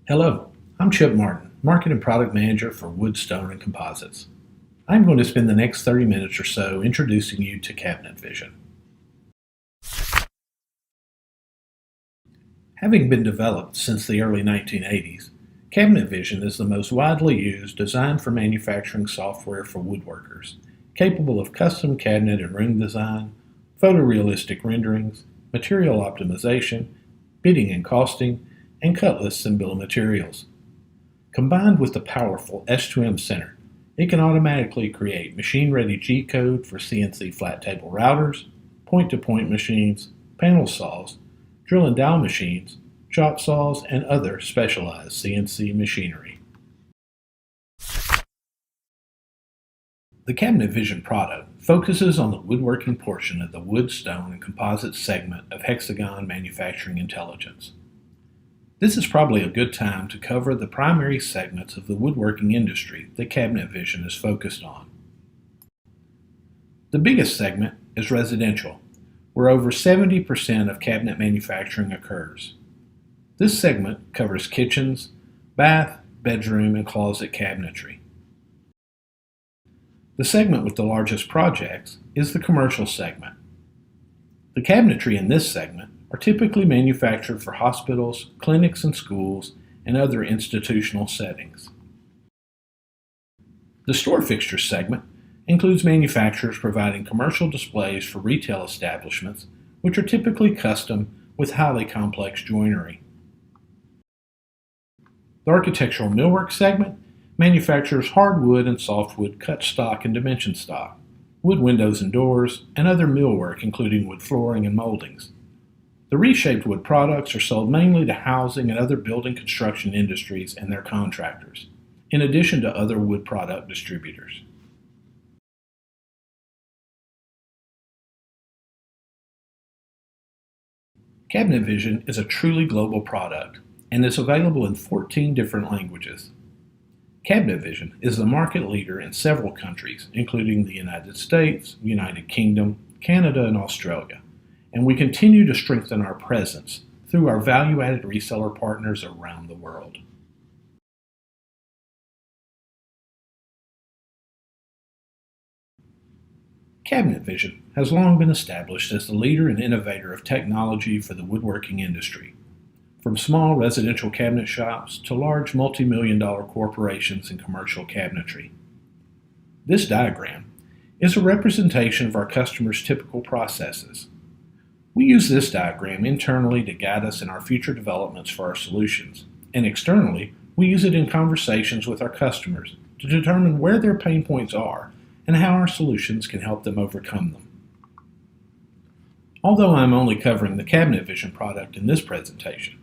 Hello, I'm Chip Martin, Market and Product Manager for Wood, Stone, and Composites. I'm going to spend the next 30 minutes or so introducing you to Cabinet Vision. Having been developed since the early 1980s, Cabinet Vision is the most widely used design for manufacturing software for woodworkers, capable of custom cabinet and room design, photorealistic renderings, material optimization, bidding and costing, and cut lists and bill of materials. Combined with the powerful S2M Center, it can automatically create machine-ready G-code for CNC flat table routers, point-to-point machines, panel saws, drill and dowel machines, chop saws, and other specialized CNC machinery. The Cabinet Vision product focuses on the woodworking portion of the wood, stone, and composite segment of Hexagon Manufacturing Intelligence. This is probably a good time to cover the primary segments of the woodworking industry that Cabinet Vision is focused on. The biggest segment is residential, where over 70% of cabinet manufacturing occurs. This segment covers kitchens, bath, bedroom, and closet cabinetry. The segment with the largest projects is the commercial segment. The cabinetry in this segment are typically manufactured for hospitals, clinics and schools, and other institutional settings. The store fixture segment includes manufacturers providing commercial displays for retail establishments, which are typically custom with highly complex joinery. The architectural millwork segment manufactures hardwood and softwood cut stock and dimension stock, wood windows and doors, and other millwork including wood flooring and moldings. The reshaped wood products are sold mainly to housing and other building construction industries and their contractors, in addition to other wood product distributors. Cabinet Vision is a truly global product and is available in 14 different languages. Cabinet Vision is the market leader in several countries, including the United States, United Kingdom, Canada, and Australia, and we continue to strengthen our presence through our value-added reseller partners around the world. Cabinet Vision has long been established as the leader and innovator of technology for the woodworking industry, from small residential cabinet shops to large multi-million-dollar corporations in commercial cabinetry. This diagram is a representation of our customers' typical processes. We use this diagram internally to guide us in our future developments for our solutions, and externally, we use it in conversations with our customers to determine where their pain points are and how our solutions can help them overcome them. Although I'm only covering the Cabinet Vision product in this presentation,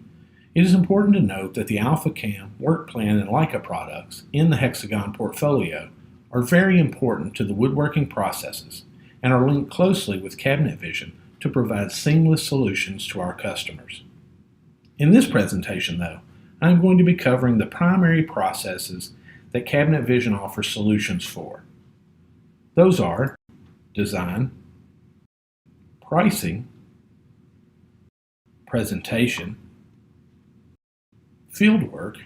it is important to note that the AlphaCam, WorkPlan, and Leica products in the Hexagon portfolio are very important to the woodworking processes and are linked closely with Cabinet Vision to provide seamless solutions to our customers. In this presentation, though, I'm going to be covering the primary processes that Cabinet Vision offers solutions for. Those are design, pricing, presentation, fieldwork,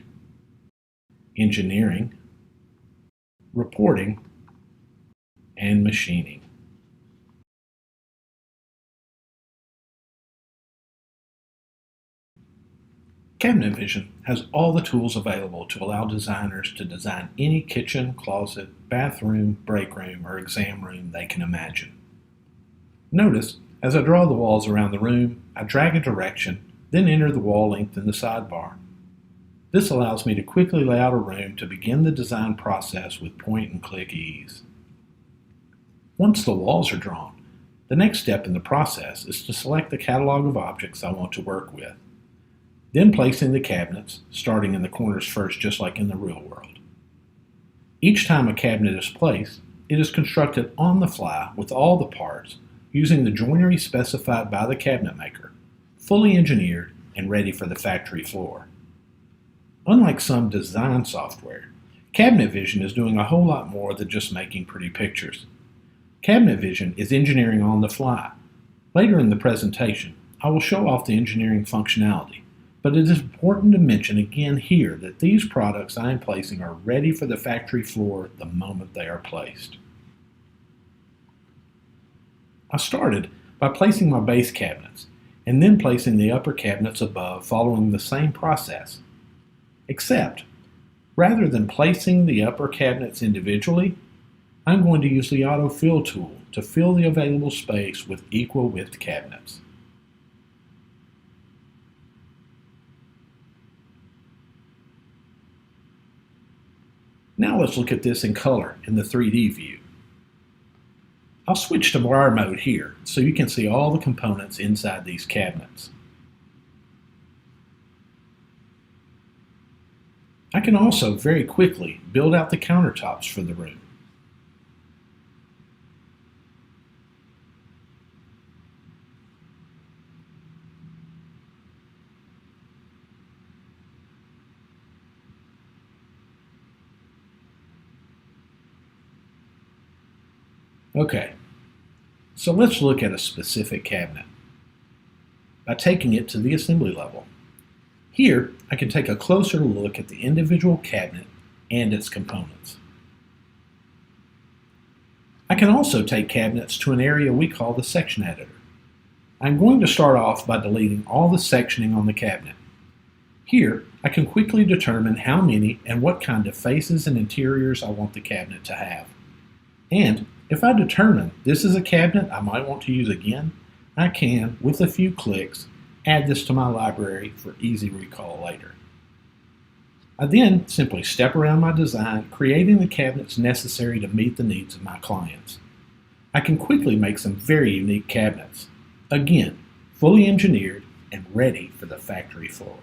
engineering, reporting, and machining. Cabinet Vision has all the tools available to allow designers to design any kitchen, closet, bathroom, break room, or exam room they can imagine. Notice, as I draw the walls around the room, I drag a direction, then enter the wall length in the sidebar. This allows me to quickly lay out a room to begin the design process with point-and-click ease. Once the walls are drawn, the next step in the process is to select the catalog of objects I want to work with, then placing the cabinets, starting in the corners first just like in the real world. Each time a cabinet is placed, it is constructed on the fly with all the parts using the joinery specified by the cabinet maker, fully engineered and ready for the factory floor. Unlike some design software, Cabinet Vision is doing a whole lot more than just making pretty pictures. Cabinet Vision is engineering on the fly. Later in the presentation, I will show off the engineering functionality, But it is important to mention again here that these products I am placing are ready for the factory floor the moment they are placed. I started by placing my base cabinets and then placing the upper cabinets above following the same process, except rather than placing the upper cabinets individually, I'm going to use the auto-fill tool to fill the available space with equal width cabinets. Now let's look at this in color in the 3D view. I'll switch to wire mode here so you can see all the components inside these cabinets. I can also very quickly build out the countertops for the room. Okay, so let's look at a specific cabinet by taking it to the assembly level. Here, I can take a closer look at the individual cabinet and its components. I can also take cabinets to an area we call the section editor. I'm going to start off by deleting all the sectioning on the cabinet. Here, I can quickly determine how many and what kind of faces and interiors I want the cabinet to have. And if I determine this is a cabinet I might want to use again, I can, with a few clicks, add this to my library for easy recall later. I then simply step around my design, creating the cabinets necessary to meet the needs of my clients. I can quickly make some very unique cabinets, again, fully engineered and ready for the factory floor.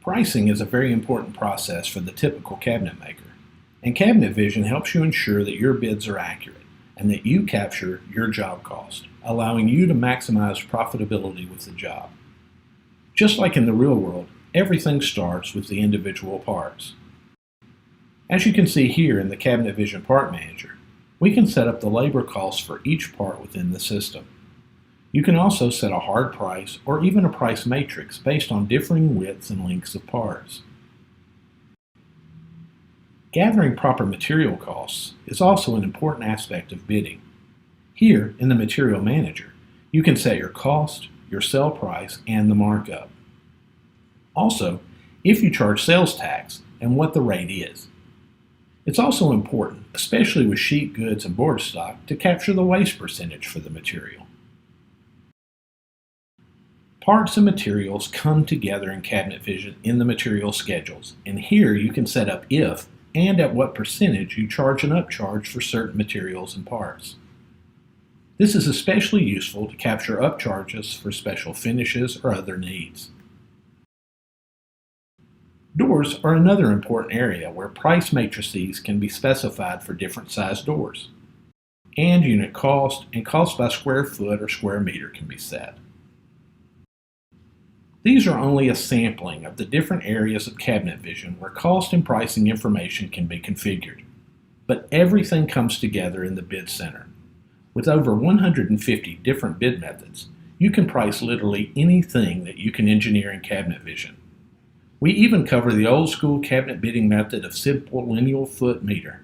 Pricing is a very important process for the typical cabinet maker, and Cabinet Vision helps you ensure that your bids are accurate and that you capture your job cost, allowing you to maximize profitability with the job. Just like in the real world, everything starts with the individual parts. As you can see here in the Cabinet Vision Part Manager, we can set up the labor costs for each part within the system. You can also set a hard price or even a price matrix based on differing widths and lengths of parts. Gathering proper material costs is also an important aspect of bidding. Here, in the Material Manager, you can set your cost, your sell price, and the markup. Also, if you charge sales tax and what the rate is. It's also important, especially with sheet goods and board stock, to capture the waste percentage for the material. Parts and materials come together in Cabinet Vision in the material schedules, and here you can set up if and at what percentage you charge an upcharge for certain materials and parts. This is especially useful to capture upcharges for special finishes or other needs. Doors are another important area where price matrices can be specified for different size doors, and unit cost and cost by square foot or square meter can be set. These are only a sampling of the different areas of Cabinet Vision where cost and pricing information can be configured. But everything comes together in the Bid Center. With over 150 different bid methods, you can price literally anything that you can engineer in Cabinet Vision. We even cover the old school cabinet bidding method of simple lineal foot meter.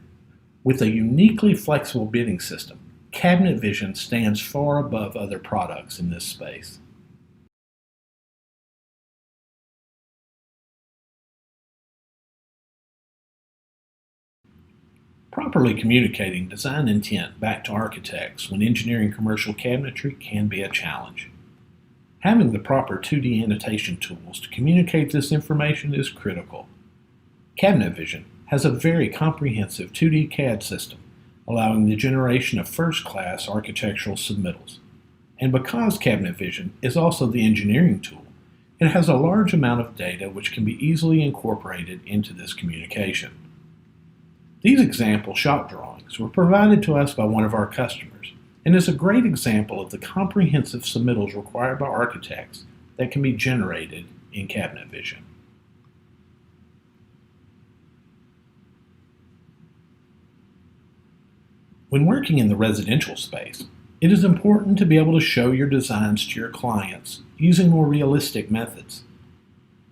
With a uniquely flexible bidding system, Cabinet Vision stands far above other products in this space. Properly communicating design intent back to architects when engineering commercial cabinetry can be a challenge. Having the proper 2D annotation tools to communicate this information is critical. Cabinet Vision has a very comprehensive 2D CAD system, allowing the generation of first-class architectural submittals. And because Cabinet Vision is also the engineering tool, it has a large amount of data which can be easily incorporated into this communication. These example shop drawings were provided to us by one of our customers and is a great example of the comprehensive submittals required by architects that can be generated in Cabinet Vision. When working in the residential space, it is important to be able to show your designs to your clients using more realistic methods.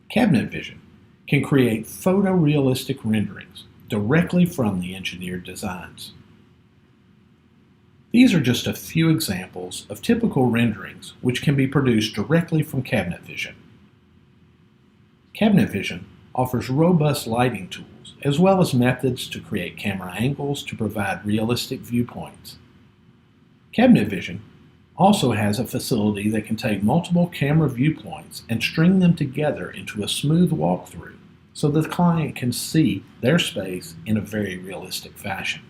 Cabinet Vision can create photorealistic renderings directly from the engineered designs. These are just a few examples of typical renderings which can be produced directly from Cabinet Vision. Cabinet Vision offers robust lighting tools as well as methods to create camera angles to provide realistic viewpoints. Cabinet Vision also has a facility that can take multiple camera viewpoints and string them together into a smooth walkthrough so the client can see their space in a very realistic fashion.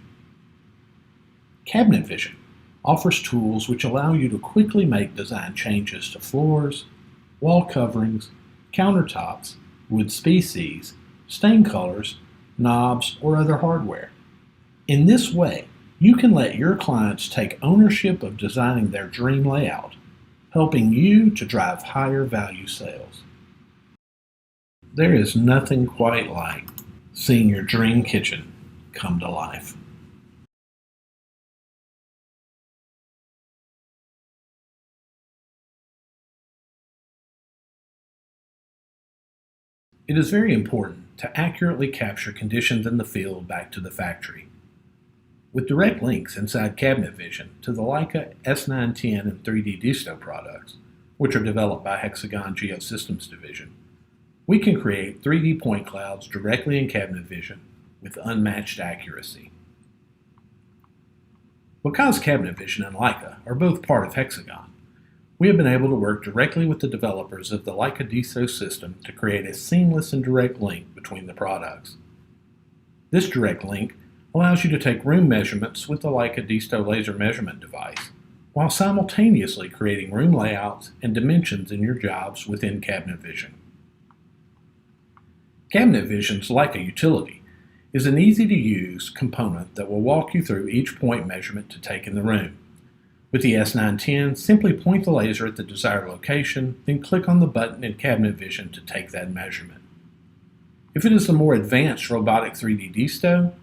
Cabinet Vision offers tools which allow you to quickly make design changes to floors, wall coverings, countertops, wood species, stain colors, knobs, or other hardware. In this way, you can let your clients take ownership of designing their dream layout, helping you to drive higher value sales. There is nothing quite like seeing your dream kitchen come to life. It is very important to accurately capture conditions in the field back to the factory. With direct links inside Cabinet Vision to the Leica S910 and 3D Disto products, which are developed by Hexagon Geosystems Division, we can create 3D point clouds directly in Cabinet Vision with unmatched accuracy. Because Cabinet Vision and Leica are both part of Hexagon, we have been able to work directly with the developers of the Leica Disto system to create a seamless and direct link between the products. This direct link allows you to take room measurements with the Leica Disto laser measurement device, while simultaneously creating room layouts and dimensions in your jobs within Cabinet Vision. Cabinet Vision's Leica utility is an easy-to-use component that will walk you through each point measurement to take in the room. With the S910, simply point the laser at the desired location, then click on the button in Cabinet Vision to take that measurement. If it is the more advanced robotic 3D Disto,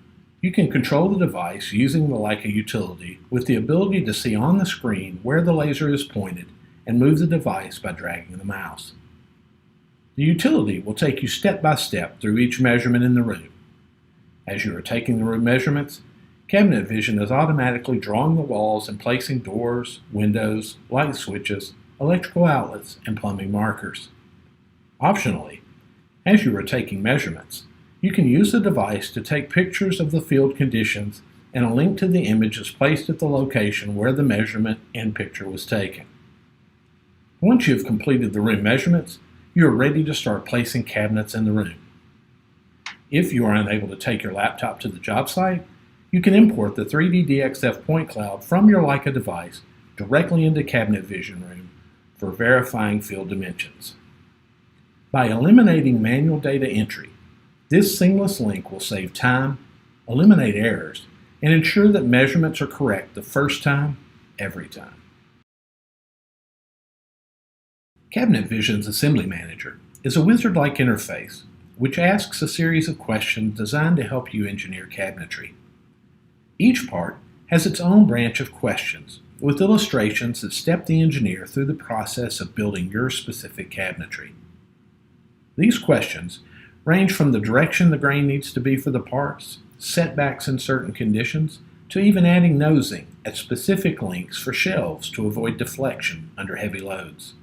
you can control the device using the Leica utility with the ability to see on the screen where the laser is pointed and move the device by dragging the mouse. The utility will take you step by step through each measurement in the room. As you are taking the room measurements, Cabinet Vision is automatically drawing the walls and placing doors, windows, light switches, electrical outlets, and plumbing markers. Optionally, as you are taking measurements, you can use the device to take pictures of the field conditions, and a link to the image is placed at the location where the measurement and picture was taken. Once you have completed the room measurements, you are ready to start placing cabinets in the room. If you are unable to take your laptop to the job site, you can import the 3D DXF point cloud from your Leica device directly into Cabinet Vision Room for verifying field dimensions. By eliminating manual data entry, this seamless link will save time, eliminate errors, and ensure that measurements are correct the first time, every time. Cabinet Vision's Assembly Manager is a wizard-like interface which asks a series of questions designed to help you engineer cabinetry. Each part has its own branch of questions, with illustrations that step the engineer through the process of building your specific cabinetry. These questions range from the direction the grain needs to be for the parts, setbacks in certain conditions, to even adding nosing at specific lengths for shelves to avoid deflection under heavy loads.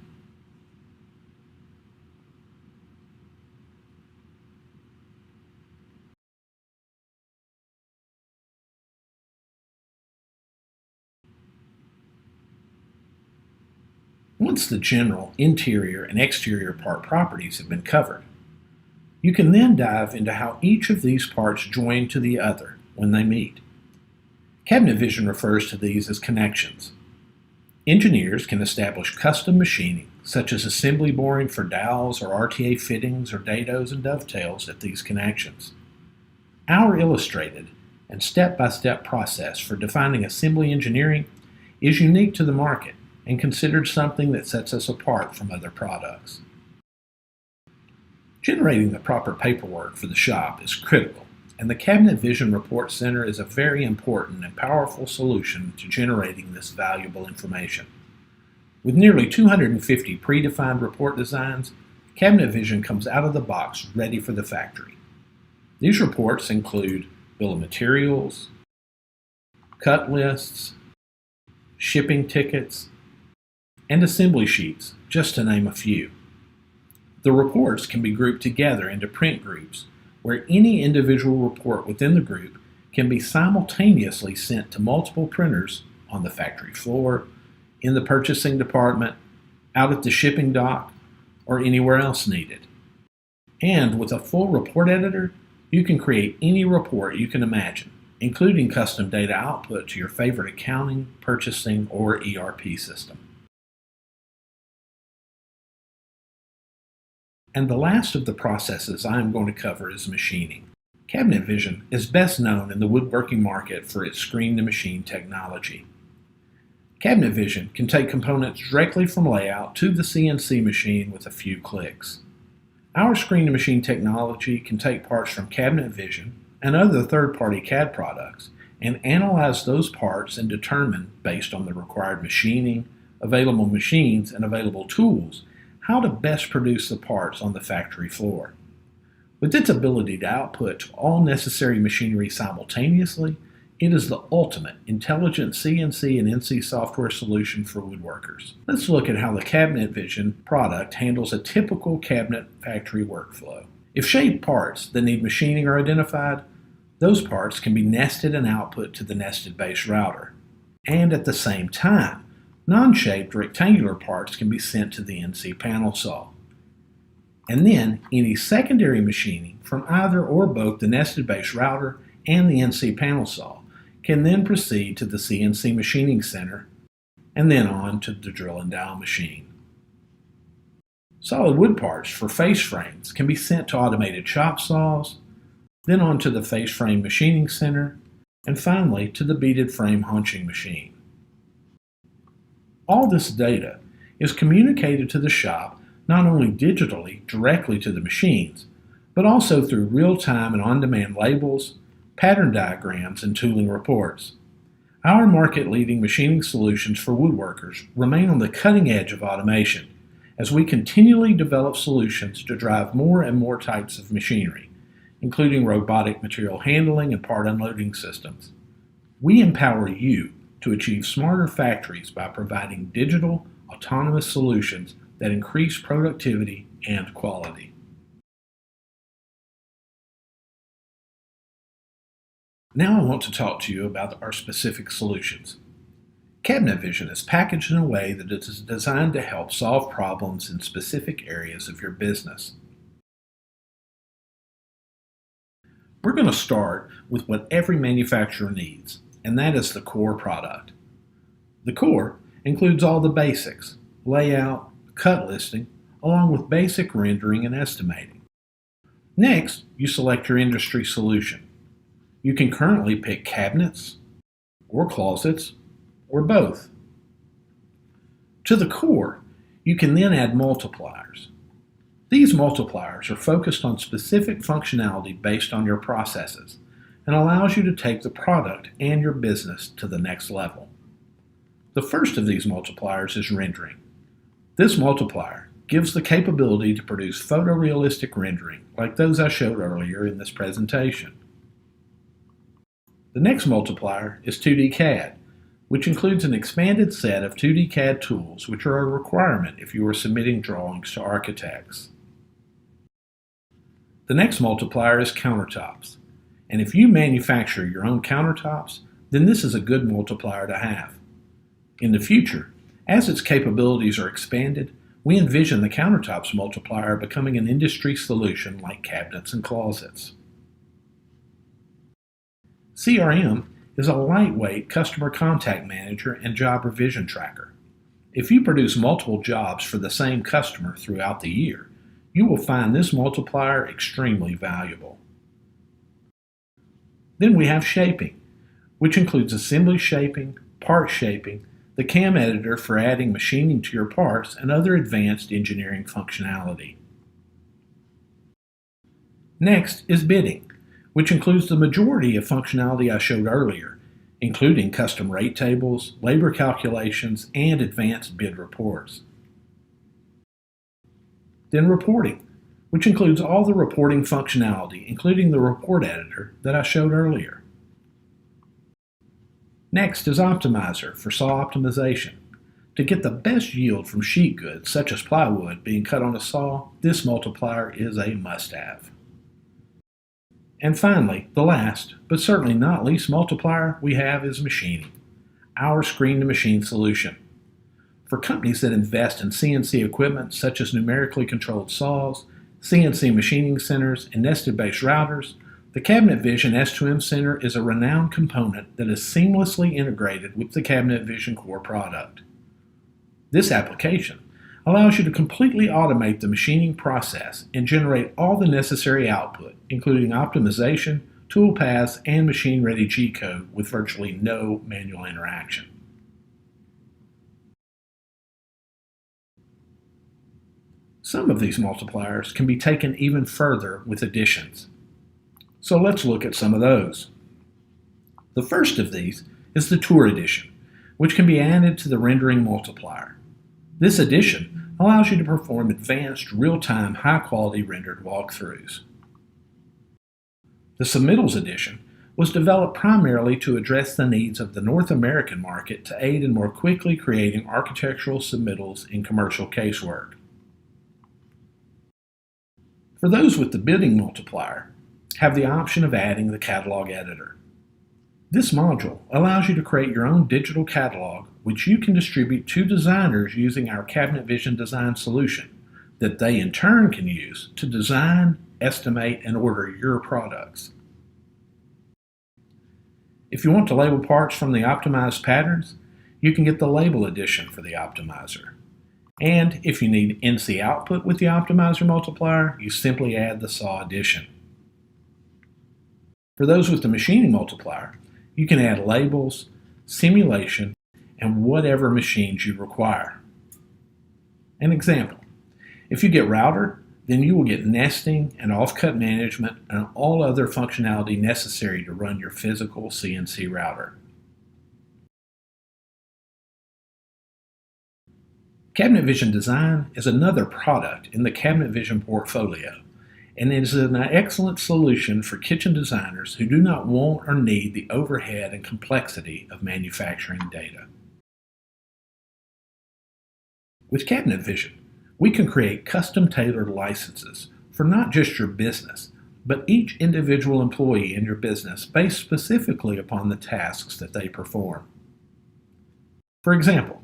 Once the general interior and exterior part properties have been covered, you can then dive into how each of these parts join to the other when they meet. Cabinet Vision refers to these as connections. Engineers can establish custom machining, such as assembly boring for dowels or RTA fittings or dados and dovetails at these connections. Our illustrated and step-by-step process for defining assembly engineering is unique to the market and considered something that sets us apart from other products. Generating the proper paperwork for the shop is critical, and the Cabinet Vision Report Center is a very important and powerful solution to generating this valuable information. With nearly 250 predefined report designs, Cabinet Vision comes out of the box ready for the factory. These reports include bill of materials, cut lists, shipping tickets, and assembly sheets, just to name a few. The reports can be grouped together into print groups, where any individual report within the group can be simultaneously sent to multiple printers on the factory floor, in the purchasing department, out at the shipping dock, or anywhere else needed. And with a full report editor, you can create any report you can imagine, including custom data output to your favorite accounting, purchasing, or ERP system. And the last of the processes I am going to cover is machining. Cabinet Vision is best known in the woodworking market for its screen-to-machine technology. Cabinet Vision can take components directly from layout to the CNC machine with a few clicks. Our screen-to-machine technology can take parts from Cabinet Vision and other third-party CAD products and analyze those parts and determine, based on the required machining, available machines, and available tools, how to best produce the parts on the factory floor. With its ability to output all necessary machinery simultaneously, it is the ultimate intelligent CNC and NC software solution for woodworkers. Let's look at how the Cabinet Vision product handles a typical cabinet factory workflow. If shaped parts that need machining are identified, those parts can be nested and output to the nested base router. And at the same time, non-shaped rectangular parts can be sent to the NC panel saw. And then any secondary machining from either or both the nested base router and the NC panel saw can then proceed to the CNC machining center and then on to the drill and dowel machine. Solid wood parts for face frames can be sent to automated chop saws, then on to the face frame machining center, and finally to the beaded frame haunching machine. All this data is communicated to the shop not only digitally directly to the machines, but also through real-time and on-demand labels, pattern diagrams, and tooling reports. Our market-leading machining solutions for woodworkers remain on the cutting edge of automation as we continually develop solutions to drive more and more types of machinery, including robotic material handling and part unloading systems. We empower you to achieve smarter factories by providing digital, autonomous solutions that increase productivity and quality. Now I want to talk to you about our specific solutions. Cabinet Vision is packaged in a way that it is designed to help solve problems in specific areas of your business. We're going to start with what every manufacturer needs, and that is the core product. The core includes all the basics, layout, cut listing, along with basic rendering and estimating. Next, you select your industry solution. You can currently pick cabinets, or closets, or both. To the core, you can then add multipliers. These multipliers are focused on specific functionality based on your processes and allows you to take the product and your business to the next level. The first of these multipliers is rendering. This multiplier gives the capability to produce photorealistic rendering like those I showed earlier in this presentation. The next multiplier is 2D CAD, which includes an expanded set of 2D CAD tools which are a requirement if you are submitting drawings to architects. The next multiplier is countertops, and if you manufacture your own countertops, then this is a good multiplier to have. In the future, as its capabilities are expanded, we envision the countertops multiplier becoming an industry solution like cabinets and closets. CRM is a lightweight customer contact manager and job revision tracker. If you produce multiple jobs for the same customer throughout the year, you will find this multiplier extremely valuable. Then we have shaping, which includes assembly shaping, part shaping, the CAM editor for adding machining to your parts, and other advanced engineering functionality. Next is bidding, which includes the majority of functionality I showed earlier, including custom rate tables, labor calculations, and advanced bid reports. Then reporting, which includes all the reporting functionality, including the report editor that I showed earlier. Next is optimizer for saw optimization. To get the best yield from sheet goods, such as plywood being cut on a saw, this multiplier is a must-have. And finally, the last, but certainly not least multiplier we have is machining, our screen-to-machine solution. For companies that invest in CNC equipment such as numerically controlled saws, CNC machining centers, and nested-based routers, the Cabinet Vision S2M Center is a renowned component that is seamlessly integrated with the Cabinet Vision core product. This application allows you to completely automate the machining process and generate all the necessary output, including optimization, tool paths, and machine-ready G-code with virtually no manual interaction. Some of these multipliers can be taken even further with additions. So let's look at some of those. The first of these is the Tour Edition, which can be added to the rendering multiplier. This addition allows you to perform advanced, real-time, high-quality rendered walkthroughs. The Submittals Edition was developed primarily to address the needs of the North American market to aid in more quickly creating architectural submittals in commercial casework. For those with the bidding multiplier, have the option of adding the catalog editor. This module allows you to create your own digital catalog, which you can distribute to designers using our Cabinet Vision design solution that they in turn can use to design, estimate, and order your products. If you want to label parts from the optimized patterns, you can get the label edition for the optimizer. And if you need NC output with the optimizer multiplier, you simply add the saw edition. For those with the machining multiplier, you can add labels, simulation, and whatever machines you require. An example, if you get router, then you will get nesting and offcut management and all other functionality necessary to run your physical CNC router. Cabinet Vision Design is another product in the Cabinet Vision portfolio, and it is an excellent solution for kitchen designers who do not want or need the overhead and complexity of manufacturing data. With Cabinet Vision, we can create custom-tailored licenses for not just your business, but each individual employee in your business based specifically upon the tasks that they perform. For example,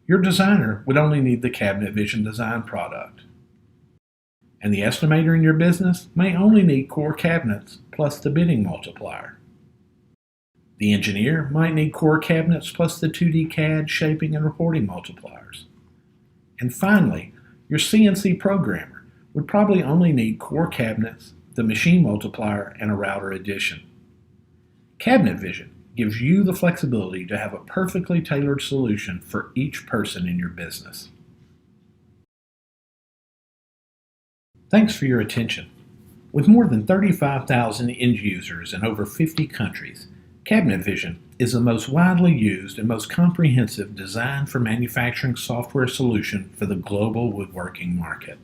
your designer would only need the Cabinet Vision Design product, and the estimator in your business may only need core cabinets plus the bidding multiplier. The engineer might need core cabinets plus the 2D CAD shaping and reporting multipliers. And finally, your CNC programmer would probably only need core cabinets, the machine multiplier, and a router edition. Cabinet Vision gives you the flexibility to have a perfectly tailored solution for each person in your business. Thanks for your attention. With more than 35,000 end users in over 50 countries, Cabinet Vision is the most widely used and most comprehensive design for manufacturing software solution for the global woodworking market.